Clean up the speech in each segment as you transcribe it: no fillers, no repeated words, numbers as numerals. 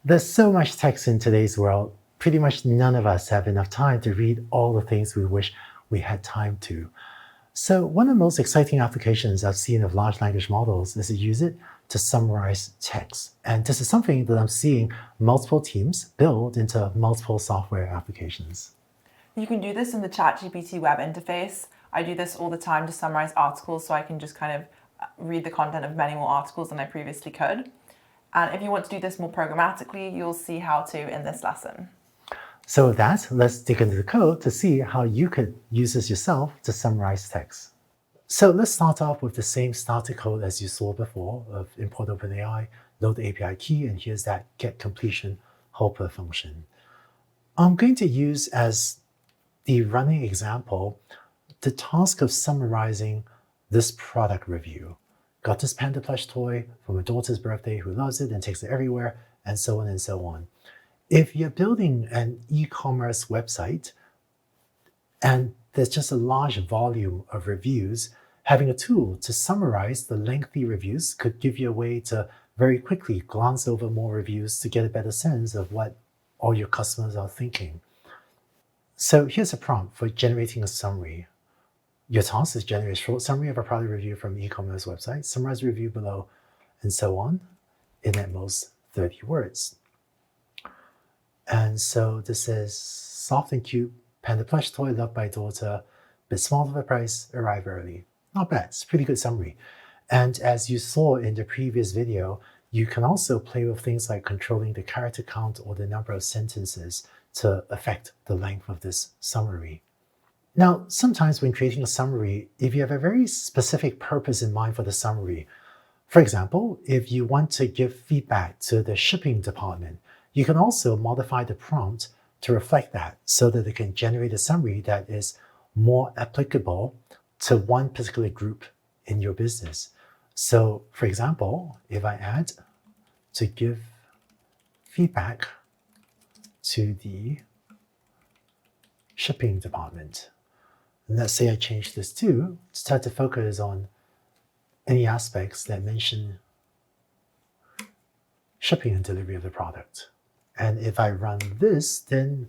There's so much text in today's world. Pretty much none of us have enough time to read all the things we wish we had time to. So one of the most exciting applications I've seen of large language models is to use it to summarize text. And this is something that I'm seeing multiple teams build into multiple software applications. You can do this in the ChatGPT web interface. I do this all the time to summarize articles so I can just kind of read the content of many more articles than I previously could. And if you want to do this more programmatically, you'll see how to in this lesson. So with that, let's dig into the code to see how you could use this yourself to summarize text. So let's start off with the same starter code as you saw before of import OpenAI, load the API key, and here's that get completion helper function. I'm going to use as the running example the task of summarizing this product review. Got this panda plush toy for my daughter's birthday who loves it and takes it everywhere, and so on and so on. If you're building an e-commerce website and there's just a large volume of reviews, having a tool to summarize the lengthy reviews could give you a way to very quickly glance over more reviews to get a better sense of what all your customers are thinking. So here's a prompt for generating a summary. Your task is generate a short summary of a product review from e-commerce website, summarize the review below, and so on, in at most 30 words. And so this is soft and cute, panda plush toy loved by daughter, bit small for the price, arrive early. Not bad, it's a pretty good summary. And as you saw in the previous video, you can also play with things like controlling the character count or the number of sentences to affect the length of this summary. Now, sometimes when creating a summary, if you have a very specific purpose in mind for the summary, for example, if you want to give feedback to the shipping department, you can also modify the prompt to reflect that so that it can generate a summary that is more applicable to one particular group in your business. So, for example, if I add to give feedback to the shipping department, and let's say I change this to start to focus on any aspects that mention shipping and delivery of the product. And if I run this, then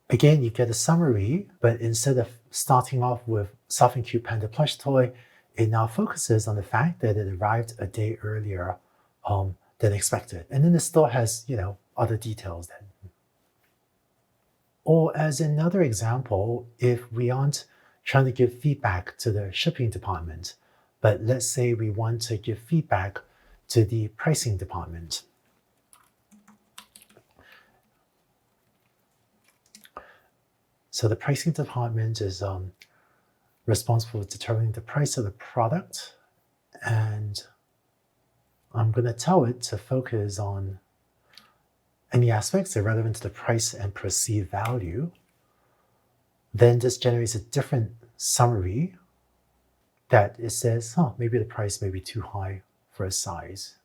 again, you get a summary, but instead of starting off with soft and cute panda plush toy, it now focuses on the fact that it arrived a day earlier than expected. And then it still has, other details then. Or as another example, if we aren't trying to give feedback to the shipping department, but let's say we want to give feedback to the pricing department. So the pricing department is responsible for determining the price of the product, and I'm going to tell it to focus on any aspects that are relevant to the price and perceived value. Then this generates a different summary that it says, maybe the price may be too high for a size.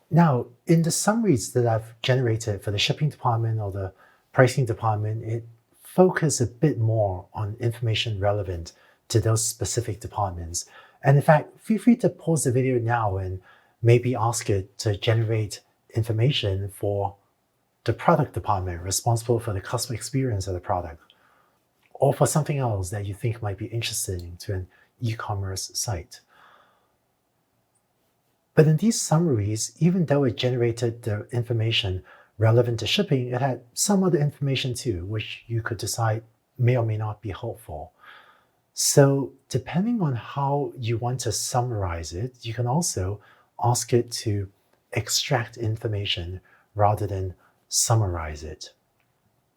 Now, in the summaries that I've generated for the shipping department or the pricing department, it focus a bit more on information relevant to those specific departments. And in fact, feel free to pause the video now and maybe ask it to generate information for the product department responsible for the customer experience of the product, or for something else that you think might be interesting to an e-commerce site. But in these summaries, even though it generated the information relevant to shipping, it had some other information too, which you could decide may or may not be helpful. So depending on how you want to summarize it, you can also ask it to extract information rather than summarize it.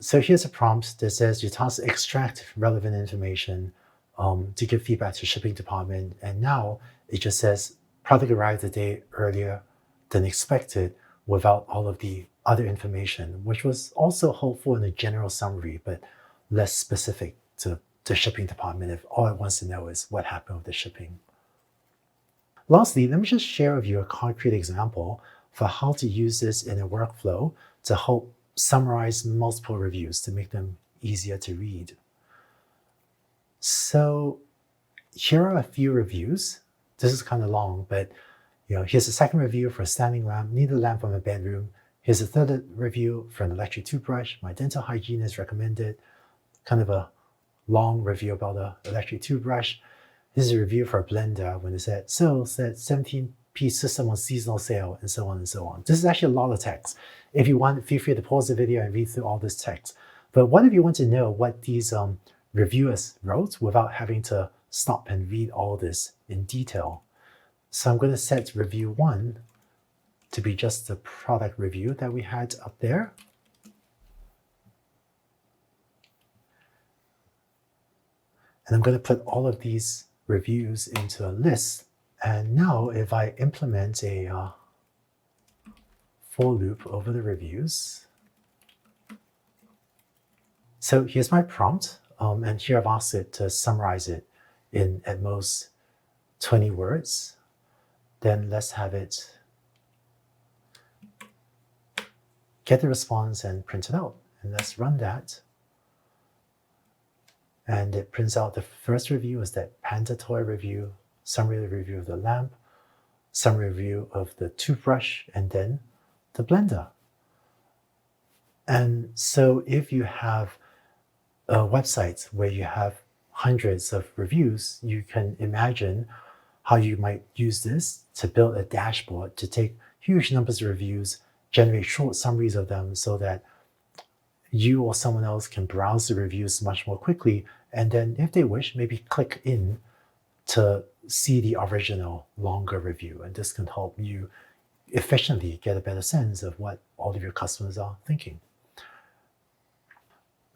So here's a prompt that says your task extract relevant information to give feedback to shipping department. And now it just says product arrived a day earlier than expected without all of the other information, which was also helpful in a general summary, but less specific to the shipping department if all it wants to know is what happened with the shipping. Lastly, let me just share with you a concrete example for how to use this in a workflow to help summarize multiple reviews to make them easier to read. So here are a few reviews. This is kind of long, but here's a second review for a standing lamp. Need a lamp for my bedroom. Here's a third review for an electric toothbrush. My dental hygienist recommended. Kind of a long review about the electric toothbrush. This is a review for a blender when it said, said 17-piece system on seasonal sale, and so on and so on. This is actually a lot of text. If you want, feel free to pause the video and read through all this text. But what if you want to know what these reviewers wrote without having to stop and read all this in detail? So I'm going to set review 1 to be just the product review that we had up there. And I'm going to put all of these reviews into a list. And now if I implement a for loop over the reviews. So here's my prompt. And here I've asked it to summarize it in at most 20 words. Then let's have it get the response and print it out. And let's run that. And it prints out the first review is that Panda toy review, summary review of the lamp, summary review of the toothbrush, and then the blender. And so if you have a website where you have hundreds of reviews, you can imagine how you might use this to build a dashboard to take huge numbers of reviews, generate short summaries of them so that you or someone else can browse the reviews much more quickly, and then if they wish, maybe click in to see the original longer review. And this can help you efficiently get a better sense of what all of your customers are thinking.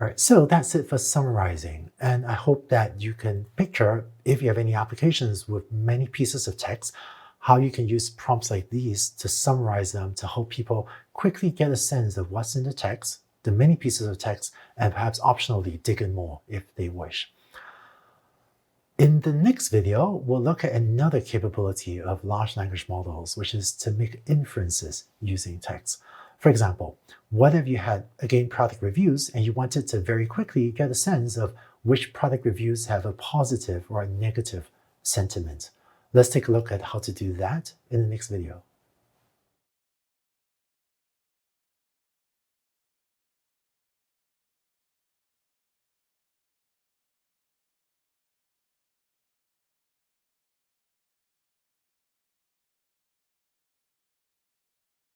All right, so that's it for summarizing. And I hope that you can picture, if you have any applications with many pieces of text, how you can use prompts like these to summarize them to help people quickly get a sense of what's in the text, the many pieces of text, and perhaps optionally dig in more if they wish. In the next video, we'll look at another capability of large language models, which is to make inferences using text. For example, what if you had, again, product reviews and you wanted to very quickly get a sense of which product reviews have a positive or a negative sentiment? Let's take a look at how to do that in the next video.